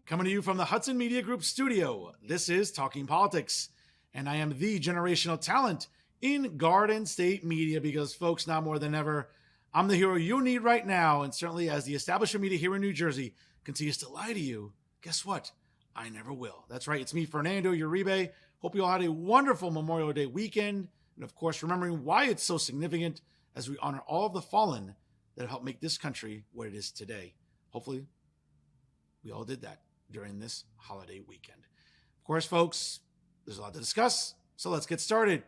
Coming to you from the Hudson Media Group studio, this is Talking Politics, and I am the generational talent in Garden State media because, folks, now more than ever, I'm the hero you need right now, and certainly as the establishment media here in New Jersey continues to lie to you, guess what? I never will. That's right, it's me, Fernando Uribe. Hope you all had a wonderful Memorial Day weekend, and of course, remembering why it's so significant as we honor all of the fallen that have helped make this country what it is today. Hopefully, we all did that during this holiday weekend. Of course, folks, there's a lot to discuss, so let's get started.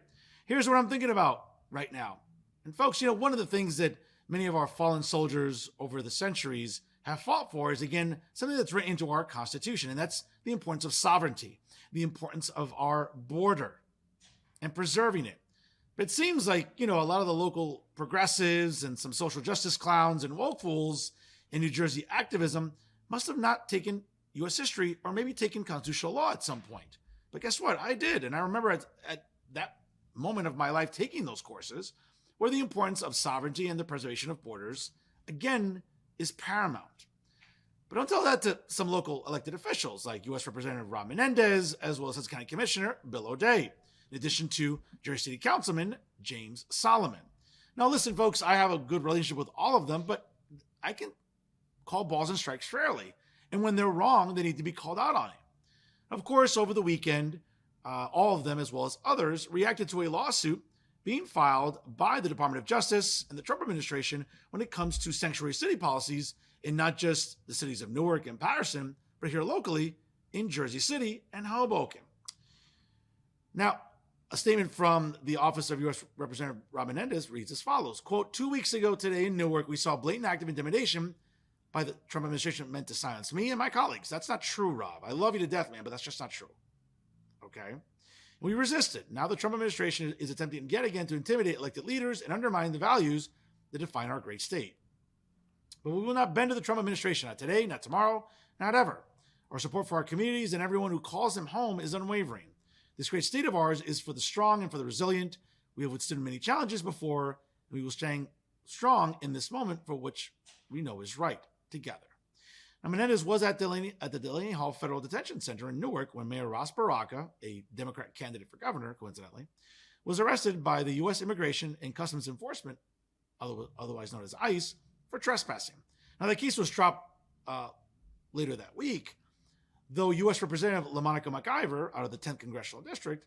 Here's what I'm thinking about right now. And folks, one of the things that many of our fallen soldiers over the centuries have fought for is, again, something that's written into our Constitution, and that's the importance of sovereignty, the importance of our border, and preserving it. But it seems like, a lot of the local progressives and some social justice clowns and woke fools in New Jersey activism must have not taken U.S. history or maybe taken constitutional law at some point. But guess what? I did. And I remember at that moment of my life taking those courses where the importance of sovereignty and the preservation of borders, again, is paramount. But don't tell that to some local elected officials like U.S. Representative Rob Menendez, as well as Hudson County Commissioner Bill O'Day, in addition to Jersey City Councilman James Solomon. Now, listen, folks, I have a good relationship with all of them, but I can call balls and strikes fairly. And when they're wrong, they need to be called out on it. Of course, over the weekend, all of them, as well as others, reacted to a lawsuit being filed by the Department of Justice and the Trump administration when it comes to sanctuary city policies in not just the cities of Newark and Patterson, but here locally in Jersey City and Hoboken. Now, a statement from the office of U.S. Representative Rob Menendez reads as follows, quote, 2 weeks ago today in Newark, we saw blatant act of intimidation by the Trump administration meant to silence me and my colleagues. That's not true, Rob. I love you to death, man, but that's just not true. Okay? We resisted. Now the Trump administration is attempting yet again to intimidate elected leaders and undermine the values that define our great state. But we will not bend to the Trump administration, not today, not tomorrow, not ever. Our support for our communities and everyone who calls them home is unwavering. This great state of ours is for the strong and for the resilient. We have withstood many challenges before, and we will stand strong in this moment for which we know is right together. Now, Menendez was at the Delaney Hall Federal Detention Center in Newark when Mayor Ross Baraka, a Democrat candidate for governor, coincidentally, was arrested by the U.S. Immigration and Customs Enforcement, otherwise known as ICE, for trespassing. Now, the case was dropped later that week, though U.S. Representative LaMonica McIver out of the 10th Congressional District,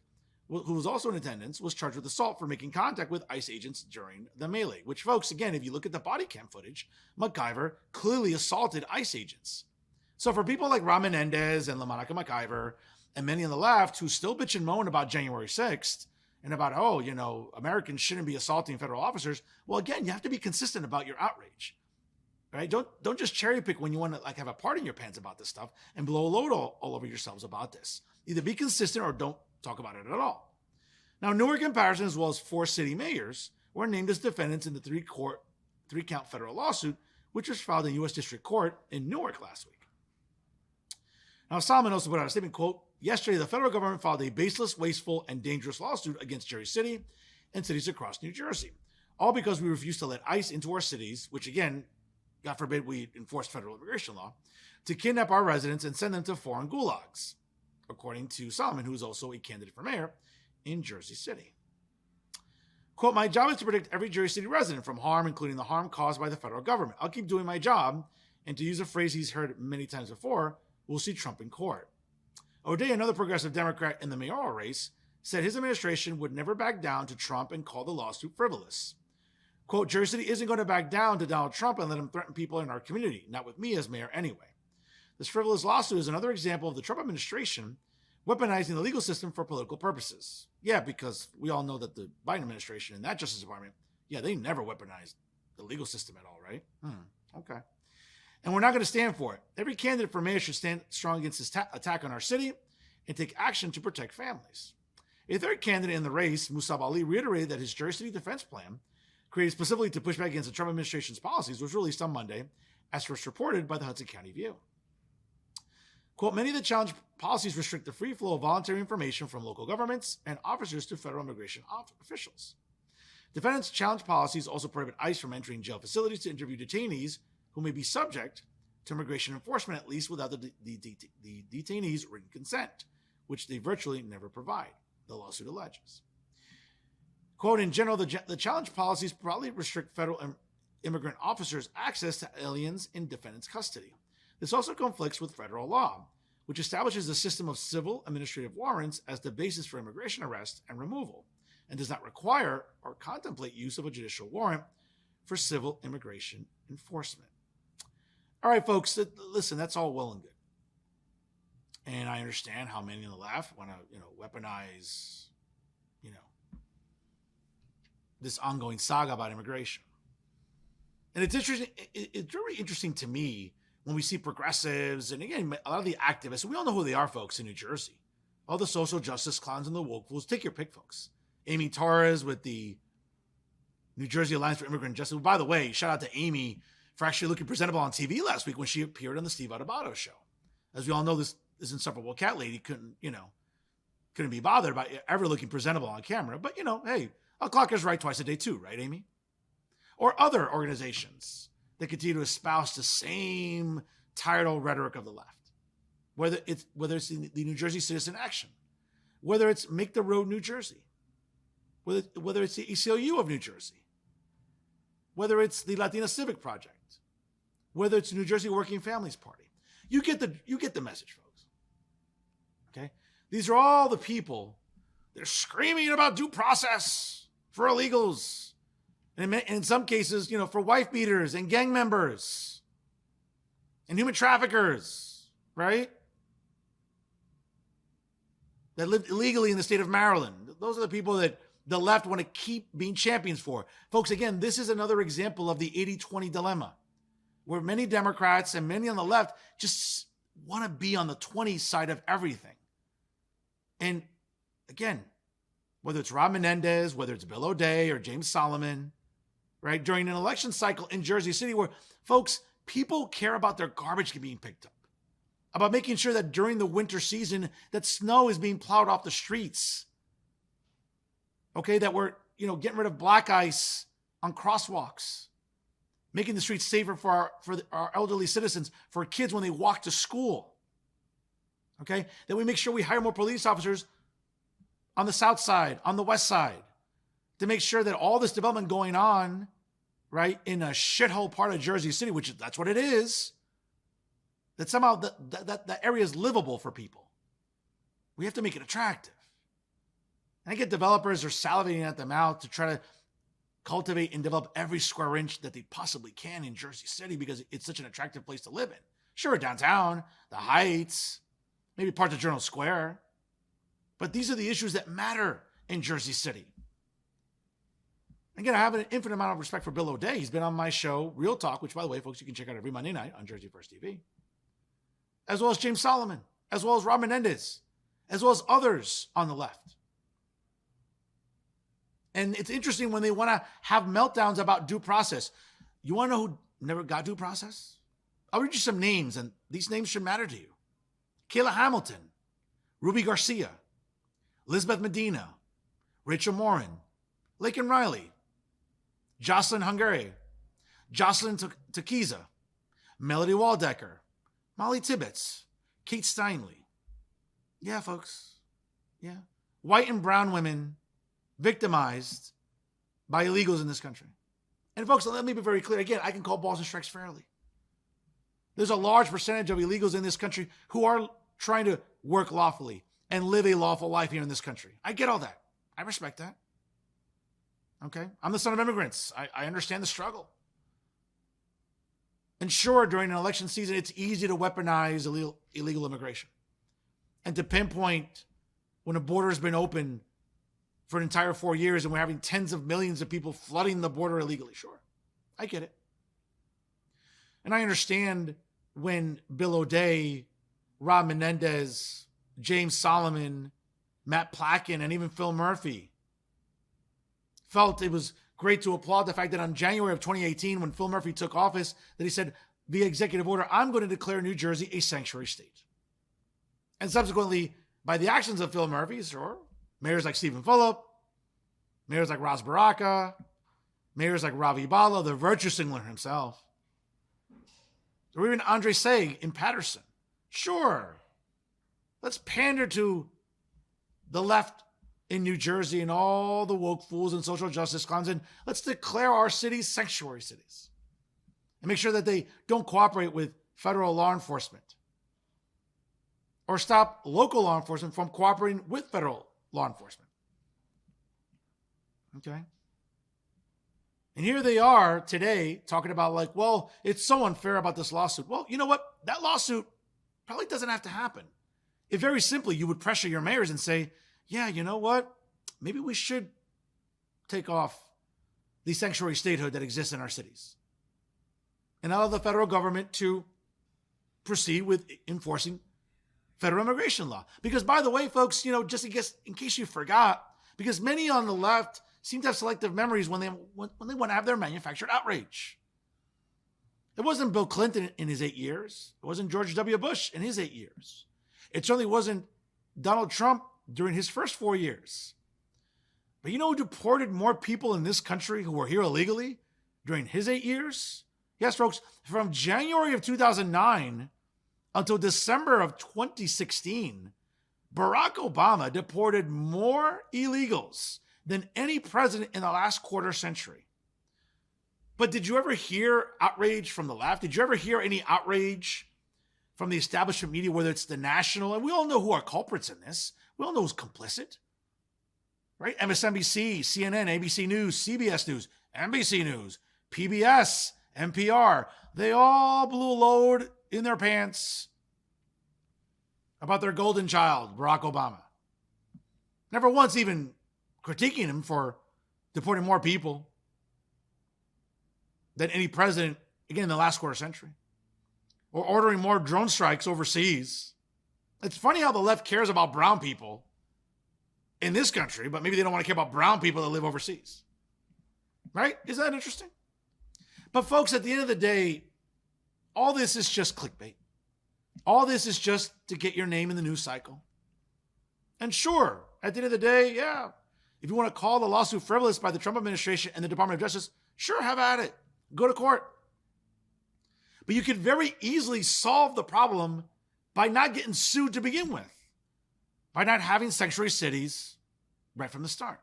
who was also in attendance, was charged with assault for making contact with ICE agents during the melee, which, folks, again, if you look at the body cam footage, McIver clearly assaulted ICE agents. So for people like Rob Menendez and LaMonica McIver and many on the left who still bitch and moan about January 6th and about, Americans shouldn't be assaulting federal officers, well, again, you have to be consistent about your outrage. Right? Don't just cherry pick when you want to have a part in your pants about this stuff and blow a load all over yourselves about this. Either be consistent or don't talk about it at all. Now, Newark and Patterson, as well as 4 city mayors, were named as defendants in the three-count federal lawsuit, which was filed in U.S. District Court in Newark last week. Now, Solomon also put out a statement, quote, yesterday, the federal government filed a baseless, wasteful, and dangerous lawsuit against Jersey City and cities across New Jersey, all because we refused to let ICE into our cities, which, again, God forbid we enforce federal immigration law, to kidnap our residents and send them to foreign gulags, according to Solomon, who is also a candidate for mayor in Jersey City. Quote, my job is to protect every Jersey City resident from harm, including the harm caused by the federal government. I'll keep doing my job, and to use a phrase he's heard many times before, we'll see Trump in court. O'Day, another progressive Democrat in the mayoral race, said his administration would never back down to Trump and called the lawsuit frivolous. Quote, Jersey City isn't going to back down to Donald Trump and let him threaten people in our community, not with me as mayor anyway. This frivolous lawsuit is another example of the Trump administration weaponizing the legal system for political purposes. Yeah, because we all know that the Biden administration and that Justice Department, they never weaponized the legal system at all, right? Okay. And we're not going to stand for it. Every candidate for mayor should stand strong against this attack on our city and take action to protect families. A third candidate in the race, Musab Ali, reiterated that his Jersey City defense plan, created specifically to push back against the Trump administration's policies, was released on Monday, as first reported by the Hudson County View. Quote, many of the challenge policies restrict the free flow of voluntary information from local governments and officers to federal immigration officials. Defendants' challenge policies also prohibit ICE from entering jail facilities to interview detainees who may be subject to immigration enforcement, at least without the detainees' written consent, which they virtually never provide, the lawsuit alleges. Quote, in general, the challenge policies probably restrict federal immigrant officers' access to aliens in defendant's custody. This also conflicts with federal law, which establishes a system of civil administrative warrants as the basis for immigration arrest and removal, and does not require or contemplate use of a judicial warrant for civil immigration enforcement. All right, folks, listen, that's all well and good. And I understand how many on the left want to, weaponize, this ongoing saga about immigration. And it's interesting. It's really interesting to me when we see progressives, and again, a lot of the activists, we all know who they are, folks, in New Jersey. All the social justice clowns and the woke fools. Take your pick, folks. Amy Torres with the New Jersey Alliance for Immigrant Justice. By the way, shout out to Amy for actually looking presentable on TV last week when she appeared on the Steve Adubato show. As we all know, this insufferable cat lady couldn't be bothered about ever looking presentable on camera. But, hey, a clock is right twice a day too, right, Amy? Or other organizations that continue to espouse the same tired old rhetoric of the left. Whether it's the New Jersey Citizen Action, whether it's Make the Road New Jersey, whether it's the ACLU of New Jersey, whether it's the Latina Civic Project, whether it's New Jersey Working Families Party. You get the message, folks. Okay? These are all the people that are screaming about due process for illegals. And in some cases, for wife beaters and gang members and human traffickers, right? That lived illegally in the state of Maryland. Those are the people that the left want to keep being champions for. Folks, again, this is another example of the 80-20 dilemma, where many Democrats and many on the left just want to be on the 20 side of everything. And again, whether it's Rob Menendez, whether it's Bill O'Day or James Solomon, right? During an election cycle in Jersey City where, folks, people care about their garbage being picked up, about making sure that during the winter season that snow is being plowed off the streets, okay? That we're, getting rid of black ice on crosswalks, making the streets safer for our elderly citizens, for kids when they walk to school, okay? That we make sure we hire more police officers on the south side, on the west side, to make sure that all this development going on, right, in a shithole part of Jersey City, which that's what it is, that somehow that area is livable for people. We have to make it attractive. And I get developers are salivating at the mouth to try to cultivate and develop every square inch that they possibly can in Jersey City because it's such an attractive place to live in. Sure, downtown, the Heights, maybe parts of Journal Square. But these are the issues that matter in Jersey City. Again, I have an infinite amount of respect for Bill O'Day. He's been on my show, Real Talk, which, by the way, folks, you can check out every Monday night on Jersey First TV, as well as James Solomon, as well as Rob Menendez, as well as others on the left. And it's interesting when they want to have meltdowns about due process. You want to know who never got due process? I'll read you some names, and these names should matter to you. Kayla Hamilton, Ruby Garcia, Elizabeth Medina, Rachel Morin, Laken Riley, Jocelyn Hungary, Jocelyn Takiza, Melody Waldecker, Molly Tibbetts, Kate Steinle. Yeah, folks. Yeah. White and brown women victimized by illegals in this country. And folks, let me be very clear. Again, I can call balls and strikes fairly. There's a large percentage of illegals in this country who are trying to work lawfully and live a lawful life here in this country. I get all that. I respect that. Okay? I'm the son of immigrants. I understand the struggle. And sure, during an election season, it's easy to weaponize illegal immigration and to pinpoint when a border has been open for an entire 4 years and we're having tens of millions of people flooding the border illegally. Sure, I get it. And I understand when Bill O'Day, Rob Menendez, James Solomon, Matt Plotkin, and even Phil Murphy felt it was great to applaud the fact that on January of 2018, when Phil Murphy took office, that he said, via executive order, I'm going to declare New Jersey a sanctuary state. And subsequently, by the actions of Phil Murphy, sure, mayors like Stephen Fulop, mayors like Ras Baraka, mayors like Ravi Bala, the virtue signaler himself, Or even Andre Say in Patterson. Sure. Let's pander to the left in New Jersey and all the woke fools and social justice clowns, and let's declare our cities sanctuary cities and make sure that they don't cooperate with federal law enforcement or stop local law enforcement from cooperating with federal law enforcement. Okay? And here they are today talking about like, well, it's so unfair about this lawsuit. Well, you know what? That lawsuit probably doesn't have to happen. If very simply you would pressure your mayors and say, yeah, you know what? Maybe we should take off the sanctuary statehood that exists in our cities and allow the federal government to proceed with enforcing federal immigration law. Because by the way, folks, just in case you forgot, because many on the left seem to have selective memories when they want to have their manufactured outrage. It wasn't Bill Clinton in his 8 years. It wasn't George W. Bush in his 8 years. It certainly wasn't Donald Trump during his first 4 years. But you know who deported more people in this country who were here illegally during his 8 years? Yes, folks, from January of 2009 until December of 2016, Barack Obama deported more illegals than any president in the last quarter century. But did you ever hear outrage from the left? Did you ever hear any outrage from the establishment media, whether it's the national, and we all know who are culprits in this. We all know who's complicit, right? MSNBC, CNN, ABC News, CBS News, NBC News, PBS, NPR. They all blew a load in their pants about their golden child, Barack Obama. Never once even critiquing him for deporting more people than any president, again, in the last quarter century, or ordering more drone strikes overseas. It's funny how the left cares about brown people in this country, but maybe they don't want to care about brown people that live overseas. Right? Isn't that interesting? But folks, at the end of the day, all this is just clickbait. All this is just to get your name in the news cycle. And sure, at the end of the day, yeah, if you want to call the lawsuit frivolous by the Trump administration and the Department of Justice, sure, have at it. Go to court. But you could very easily solve the problem by not getting sued to begin with, by not having sanctuary cities right from the start.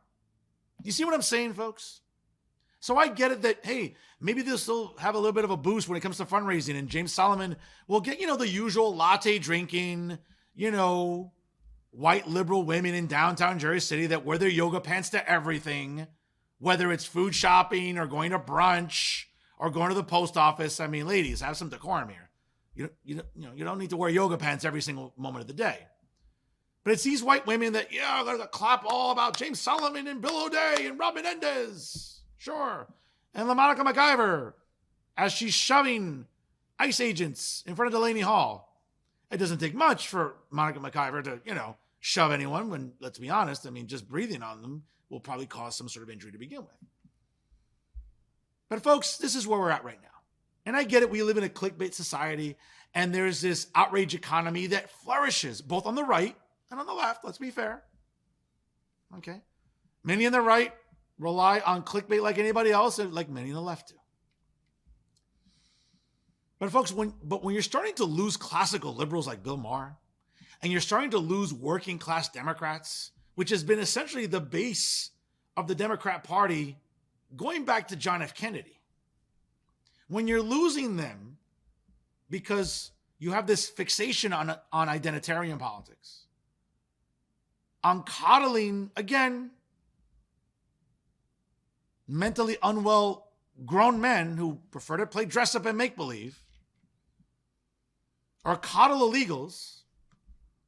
You see what I'm saying, folks? So I get it that, hey, maybe this will have a little bit of a boost when it comes to fundraising, and James Solomon will get, the usual latte drinking, white liberal women in downtown Jersey City that wear their yoga pants to everything, whether it's food shopping or going to brunch or going to the post office. I mean, ladies, have some decorum here. You don't need to wear yoga pants every single moment of the day. But it's these white women that, they're going to clap all about James Solomon and Bill O'Day and Robin Mendez. Sure. And LaMonica McIver as she's shoving ICE agents in front of Delaney Hall. It doesn't take much for Monica McIver to, shove anyone when, let's be honest, just breathing on them will probably cause some sort of injury to begin with. But folks, this is where we're at right now. And I get it. We live in a clickbait society, and there's this outrage economy that flourishes both on the right and on the left. Let's be fair. Okay. Many on the right rely on clickbait like anybody else, and like many on the left do. But folks, when you're starting to lose classical liberals like Bill Maher, and you're starting to lose working class Democrats, which has been essentially the base of the Democrat Party going back to John F. Kennedy, when you're losing them because you have this fixation on identitarian politics, on coddling, again, mentally unwell grown men who prefer to play dress up and make believe, or coddle illegals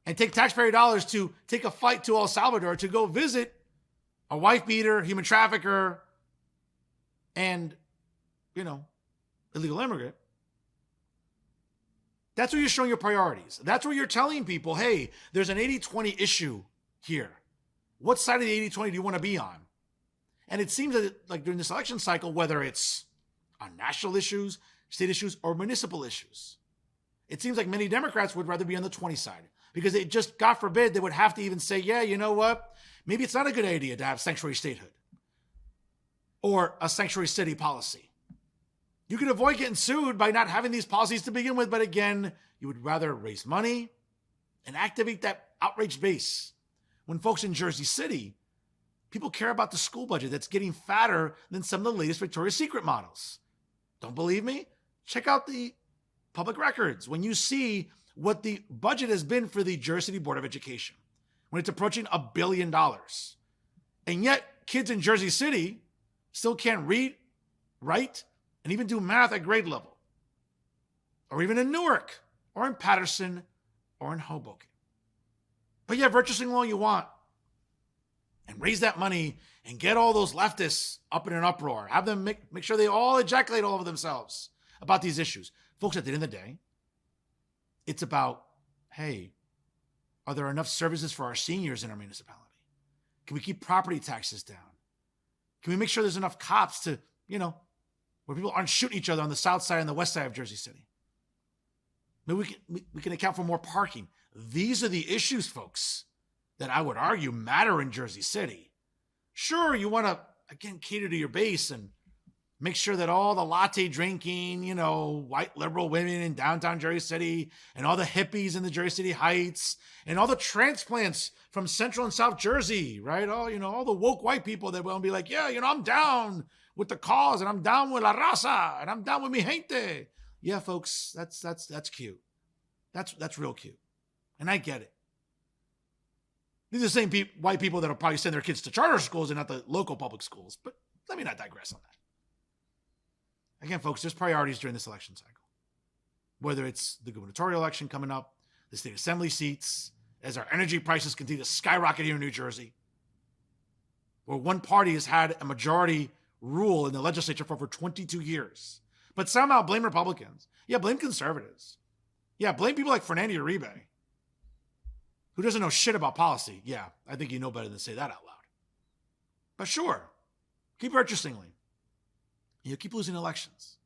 and take taxpayer dollars to take a flight to El Salvador to go visit a wife beater, human trafficker, and, illegal immigrant. That's where you're showing your priorities. That's where you're telling people, hey, there's an 80-20 issue here. What side of the 80-20 do you want to be on? And it seems that like during this election cycle, whether it's on national issues, state issues, or municipal issues, it seems like many Democrats would rather be on the 20 side because they just, God forbid, they would have to even say, yeah, you know what? Maybe it's not a good idea to have sanctuary statehood or a sanctuary city policy. You could avoid getting sued by not having these policies to begin with, but again, you would rather raise money and activate that outraged base. When folks in Jersey City, people care about the school budget that's getting fatter than some of the latest Victoria's Secret models. Don't believe me? Check out the public records. When you see what the budget has been for the Jersey City Board of Education, when it's approaching $1 billion. And yet kids in Jersey City still can't read, write, and even do math at grade level. Or even in Newark, or in Patterson, or in Hoboken. But yeah, virtue signaling all you want. And raise that money and get all those leftists up in an uproar. Have them make sure they all ejaculate all over themselves about these issues. Folks, at the end of the day, it's about, hey, are there enough services for our seniors in our municipality? Can we keep property taxes down? Can we make sure there's enough cops to, where people aren't shooting each other on the south side and the west side of Jersey City? Maybe we can account for more parking. These are the issues, folks, that I would argue matter in Jersey City. Sure, you want to, again, cater to your base and make sure that all the latte drinking, white liberal women in downtown Jersey City and all the hippies in the Jersey City Heights and all the transplants from Central and South Jersey, right? All the woke white people that will be like, yeah, I'm down with the cause and I'm down with la raza and I'm down with mi gente. Yeah, folks, that's cute. That's real cute. And I get it. These are the same white people that will probably send their kids to charter schools and not the local public schools. But let me not digress on that. Again, folks, there's priorities during this election cycle. Whether it's the gubernatorial election coming up, the state assembly seats, as our energy prices continue to skyrocket here in New Jersey, where one party has had a majority rule in the legislature for over 22 years. But somehow blame Republicans. Yeah, blame conservatives. Yeah, blame people like Fernando Uribe, who doesn't know shit about policy. Yeah, I think you know better than to say that out loud. But sure, keep interestingly. Keep losing elections.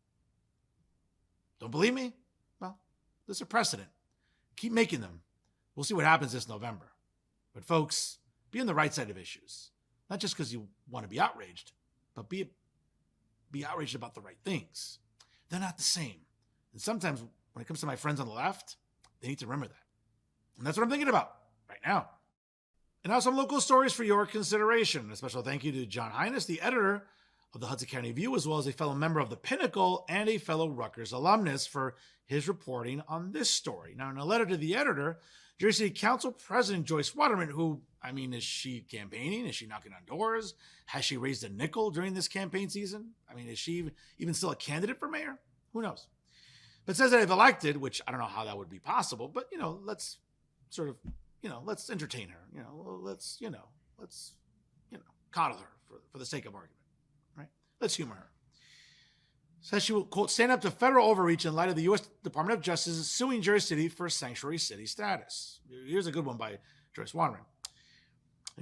Don't believe me? Well, there's a precedent. Keep making them. We'll see what happens this November. But folks, be on the right side of issues. Not just because you want to be outraged, but be outraged about the right things. They're not the same. And sometimes when it comes to my friends on the left, they need to remember that. And that's what I'm thinking about right now. And now some local stories for your consideration. A special thank you to John Hines, the editor of the Hudson County View, as well as a fellow member of the Pinnacle and a fellow Rutgers alumnus, for his reporting on this story. Now, in a letter to the editor, Jersey City Council President Joyce Waterman, who, is she campaigning? Is she knocking on doors? Has she raised a nickel during this campaign season? Is she even still a candidate for mayor? Who knows? But says that if elected, which I don't know how that would be possible, but, let's sort of, let's entertain her. Let's coddle her for the sake of argument. Let's humor her. Says she will, quote, stand up to federal overreach in light of the U.S. Department of Justice suing Jersey City for sanctuary city status. Here's a good one by Joyce Waterman.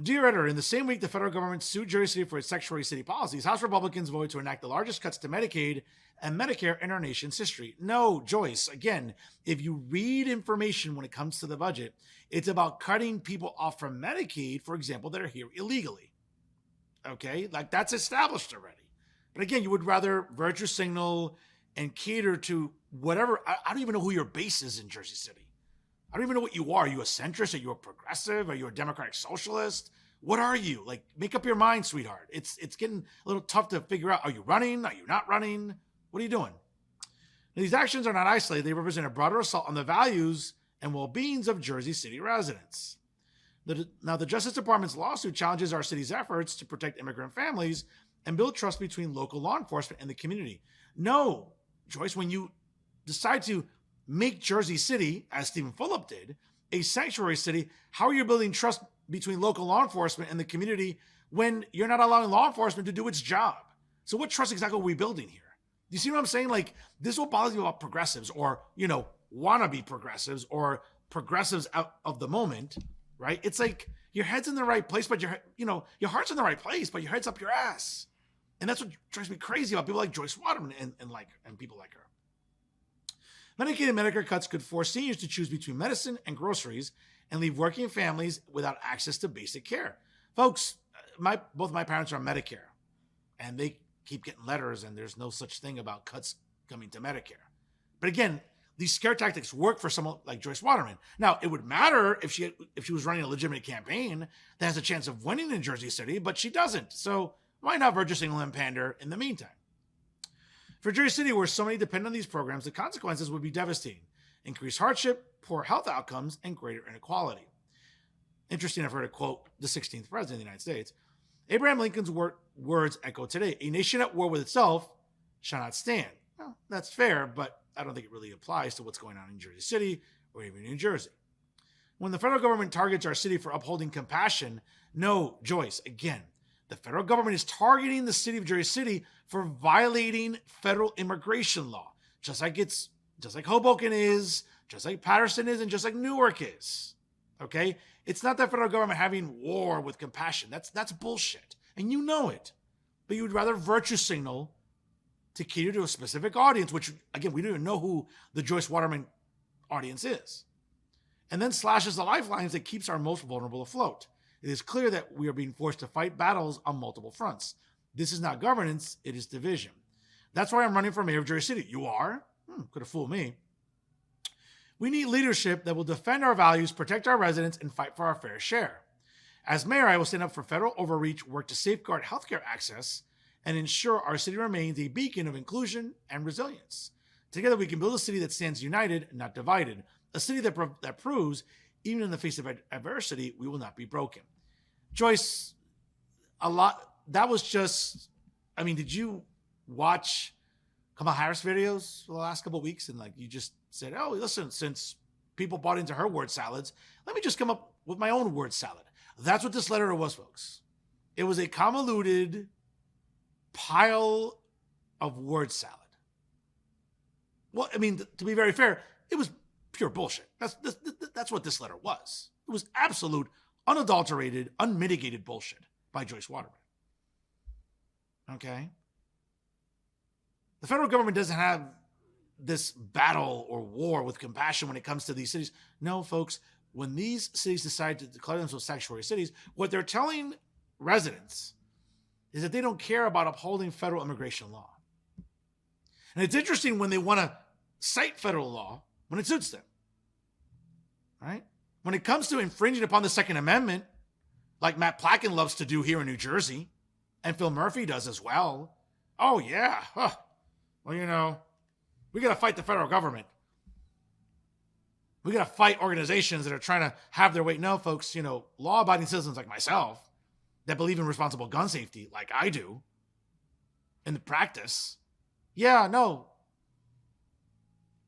Dear editor, in the same week the federal government sued Jersey City for its sanctuary city policies, House Republicans voted to enact the largest cuts to Medicaid and Medicare in our nation's history. No, Joyce, again, if you read information when it comes to the budget, it's about cutting people off from Medicaid, for example, that are here illegally. Okay? That's established already. But again, you would rather virtue signal and cater to whatever. I don't even know who your base is in Jersey City. I don't even know what you are. Are you a centrist? Are you a progressive? Are you a democratic socialist? What are you? Make up your mind, sweetheart. It's getting a little tough to figure out. Are you running? Are you not running? What are you doing? Now, these actions are not isolated. They represent a broader assault on the values and well-beings of Jersey City residents. Now, the Justice Department's lawsuit challenges our city's efforts to protect immigrant families and build trust between local law enforcement and the community. No, Joyce, when you decide to make Jersey City, as Stephen Fulop did, a sanctuary city, how are you building trust between local law enforcement and the community when you're not allowing law enforcement to do its job? So what trust exactly are we building here? Do you see what I'm saying? This will bother you about progressives or, wannabe progressives or progressives out of the moment, right? It's like your head's in the right place, but your heart's in the right place, but your head's up your ass. And that's what drives me crazy about people like Joyce Waterman and people like her. Medicaid and Medicare cuts could force seniors to choose between medicine and groceries and leave working families without access to basic care. Folks, both my parents are on Medicare, and they keep getting letters, and there's no such thing about cuts coming to Medicare. But again, these scare tactics work for someone like Joyce Waterman. Now, it would matter if she was running a legitimate campaign that has a chance of winning in Jersey City, but she doesn't. So why not virtue signal and pander in the meantime? For Jersey City, where so many depend on these programs, the consequences would be devastating. Increased hardship, poor health outcomes, and greater inequality. Interesting, I've heard a quote the 16th president of the United States. Abraham Lincoln's words echo today. A nation at war with itself shall not stand. Well, that's fair, but I don't think it really applies to what's going on in Jersey City or even New Jersey. When the federal government targets our city for upholding compassion, no, Joyce, again, the federal government is targeting the city of Jersey City for violating federal immigration law, just like Hoboken is, just like Patterson is, and just like Newark is. Okay? It's not the federal government having war with compassion. That's bullshit. And you know it. But you would rather virtue signal to cater to a specific audience, which, again, we don't even know who the Joyce Waterman audience is. And then slashes the lifelines that keeps our most vulnerable afloat. It is clear that we are being forced to fight battles on multiple fronts. This is not governance, it is division. That's why I'm running for mayor of Jersey City. You are? Could have fooled me. We need leadership that will defend our values, protect our residents, and fight for our fair share. As mayor, I will stand up for federal overreach, work to safeguard healthcare access, and ensure our city remains a beacon of inclusion and resilience. Together, we can build a city that stands united, not divided. A city that proves, even in the face of adversity, we will not be broken. Joyce, that was just, did you watch Kamala Harris videos for the last couple of weeks? And you just said, oh, listen, since people bought into her word salads, let me just come up with my own word salad. That's what this letter was, folks. It was a convoluted pile of word salad. Well, to be very fair, it was pure bullshit. That's what this letter was. It was absolute, unadulterated, unmitigated bullshit by Joyce Waterman. Okay? The federal government doesn't have this battle or war with compassion when it comes to these cities. No, folks, when these cities decide to declare themselves sanctuary cities, what they're telling residents is that they don't care about upholding federal immigration law. And it's interesting when they want to cite federal law when it suits them, right? When it comes to infringing upon the Second Amendment, like Matt Placken loves to do here in New Jersey, and Phil Murphy does as well. Oh, yeah. Well, we got to fight the federal government. We got to fight organizations that are trying to have their way. No, folks, law-abiding citizens like myself that believe in responsible gun safety, like I do, in the practice. Yeah, no.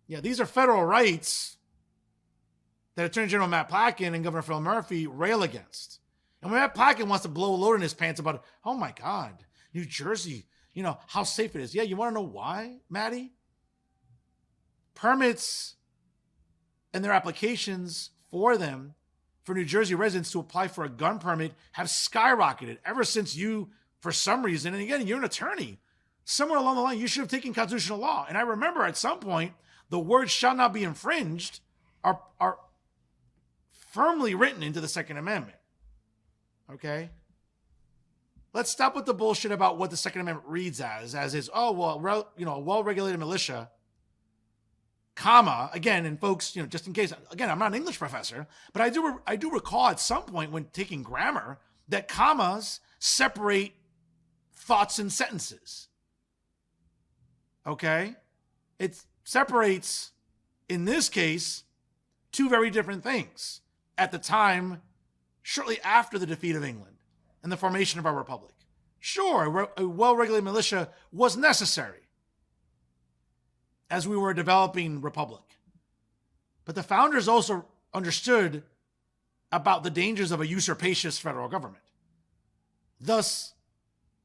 Yeah, these are federal rights that Attorney General Matt Placken and Governor Phil Murphy rail against. And when Matt Placken wants to blow a load in his pants about, oh my God, New Jersey, how safe it is. Yeah, you want to know why, Maddie? Permits and their applications for them, for New Jersey residents to apply for a gun permit, have skyrocketed ever since you, for some reason, and again, you're an attorney, somewhere along the line, you should have taken constitutional law. And I remember at some point, the words shall not be infringed are firmly written into the Second Amendment. Okay? Let's stop with the bullshit about what the Second Amendment reads as is, a well-regulated militia, comma, again, and folks, just in case, again, I'm not an English professor, but I do recall at some point when taking grammar that commas separate thoughts and sentences. Okay? It separates, in this case, two very different things at the time, shortly after the defeat of England and the formation of our republic. Sure, a well-regulated militia was necessary as we were a developing republic. But the founders also understood about the dangers of a usurpacious federal government. Thus,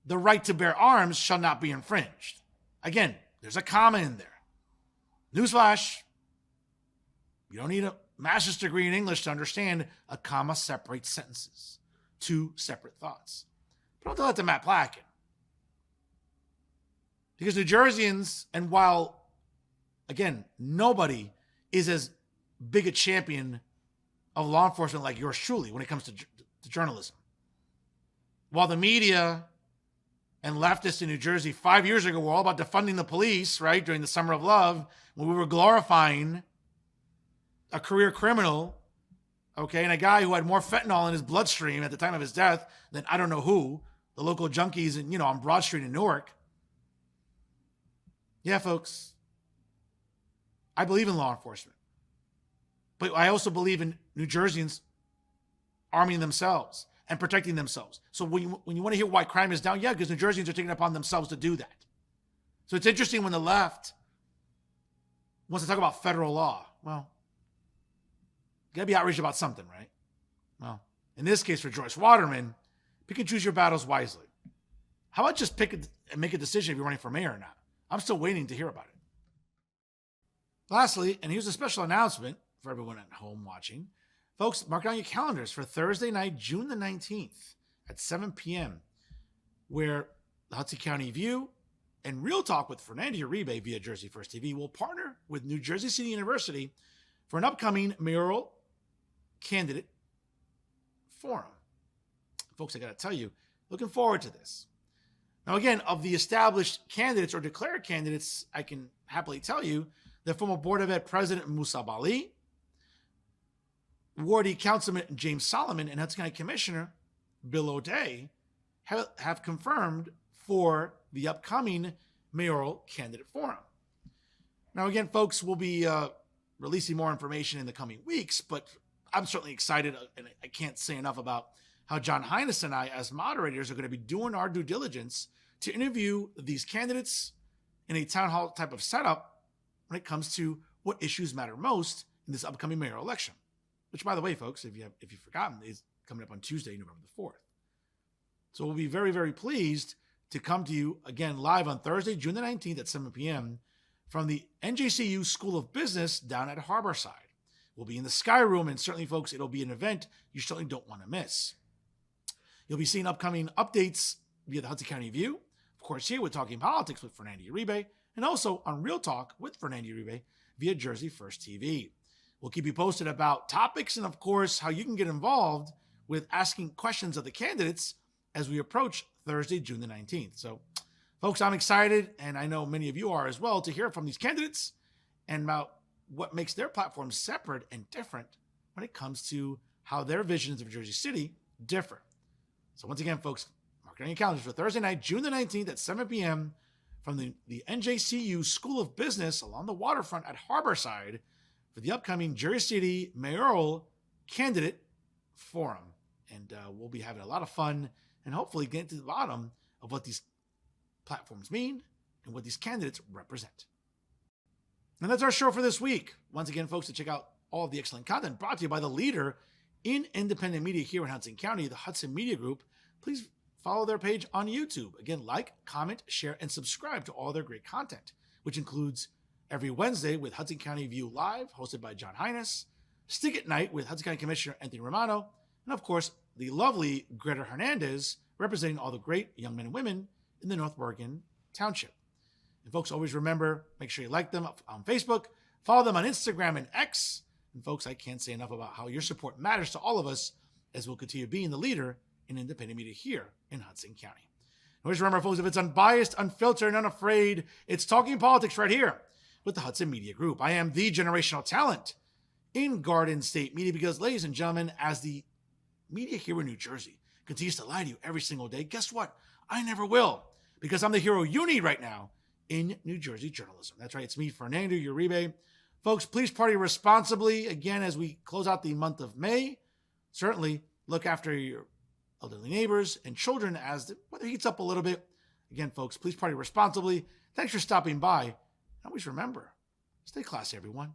the right to bear arms shall not be infringed. Again, there's a comma in there. Newsflash, you don't need a master's degree in English to understand a comma separates sentences, two separate thoughts. But don't tell that to Matt Placken. Because New Jerseyans, and while, again, nobody is as big a champion of law enforcement like yours truly when it comes to journalism. While the media and leftists in New Jersey 5 years ago were all about defunding the police, right? During the Summer of Love, when we were glorifying a career criminal, okay, and a guy who had more fentanyl in his bloodstream at the time of his death than I don't know who, the local junkies in, on Broad Street in Newark. Yeah, folks, I believe in law enforcement, but I also believe in New Jerseyans arming themselves and protecting themselves. So when you want to hear why crime is down, yeah, because New Jerseyans are taking it upon themselves to do that. So it's interesting when the left wants to talk about federal law. Well, you got to be outraged about something, right? Well, in this case for Joyce Waterman, pick and choose your battles wisely. How about just pick and make a decision if you're running for mayor or not? I'm still waiting to hear about it. Lastly, and here's a special announcement for everyone at home watching. Folks, mark down your calendars for Thursday night, June the 19th at 7 p.m., where the Hudson County View and Real Talk with Fernando Uribe via Jersey First TV will partner with New Jersey City University for an upcoming mayoral candidate forum. Folks, I got to tell you, looking forward to this. Now, again, of the established candidates or declared candidates, I can happily tell you that former Board of Ed President Musa Bali, Wardy Councilman James Solomon, and Hudson County Commissioner Bill O'Day have confirmed for the upcoming mayoral candidate forum. Now, again, folks, we'll be releasing more information in the coming weeks, but I'm certainly excited, and I can't say enough about how John Hines and I, as moderators, are going to be doing our due diligence to interview these candidates in a town hall type of setup when it comes to what issues matter most in this upcoming mayoral election. Which, by the way, folks, if you've forgotten, is coming up on Tuesday, November the 4th. So we'll be very, very pleased to come to you again live on Thursday, June the 19th at 7 p.m. from the NJCU School of Business down at Harborside. We'll be in the Sky Room, and certainly, folks, it'll be an event you certainly don't want to miss. You'll be seeing upcoming updates via the Hudson County View, of course, here with Talking Politics with Fernando Uribe, and also on Real Talk with Fernando Uribe via Jersey First TV. We'll keep you posted about topics and, of course, how you can get involved with asking questions of the candidates as we approach Thursday, June the 19th. So, folks, I'm excited, and I know many of you are as well, to hear from these candidates and about what makes their platforms separate and different when it comes to how their visions of Jersey City differ. So once again, folks, mark it on your calendars for Thursday night, June the 19th at 7 p.m. from the NJCU School of Business along the waterfront at Harborside for the upcoming Jersey City Mayoral Candidate Forum. And we'll be having a lot of fun and hopefully getting to the bottom of what these platforms mean and what these candidates represent. And that's our show for this week. Once again, folks, to check out all of the excellent content brought to you by the leader in independent media here in Hudson County, the Hudson Media Group, please follow their page on YouTube. Again, like, comment, share, and subscribe to all their great content, which includes every Wednesday with Hudson County View Live, hosted by John Hines, Stick at Night with Hudson County Commissioner Anthony Romano, and of course, the lovely Greta Hernandez, representing all the great young men and women in the North Bergen Township. And folks, always remember, make sure you like them on Facebook, follow them on Instagram and X. And folks, I can't say enough about how your support matters to all of us as we'll continue being the leader in independent media here in Hudson County. Always remember, folks, if it's unbiased, unfiltered, and unafraid, it's Talking Politics right here with the Hudson Media Group. I am the generational talent in Garden State Media because, ladies and gentlemen, as the media here in New Jersey continues to lie to you every single day, guess what? I never will, because I'm the hero you need right now in New Jersey journalism. That's right. It's me, Fernando Uribe. Folks, please party responsibly. Again, as we close out the month of May, certainly look after your elderly neighbors and children as the weather heats up a little bit. Again, folks, please party responsibly. Thanks for stopping by. And always remember, stay classy, everyone.